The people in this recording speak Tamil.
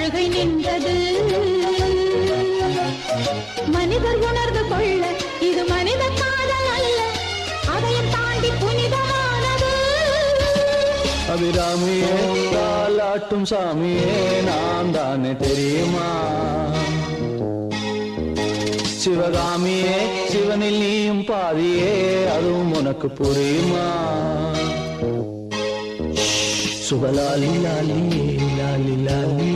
அழுகை நின்றது. மனிதர் உணர்ந்து கொள்ள இது மனித காதல் அல்ல, அதையும் தாண்டி புனிதமானது. அபிராமியே தாலாட்டும் சாமியே நான் தானே தெரியுமா? சிவகாமியே சிவனில் நீயும் பாதியே அதுவும் உனக்கு புரியுமா? சுபலாலி லாலி லாலி லாலி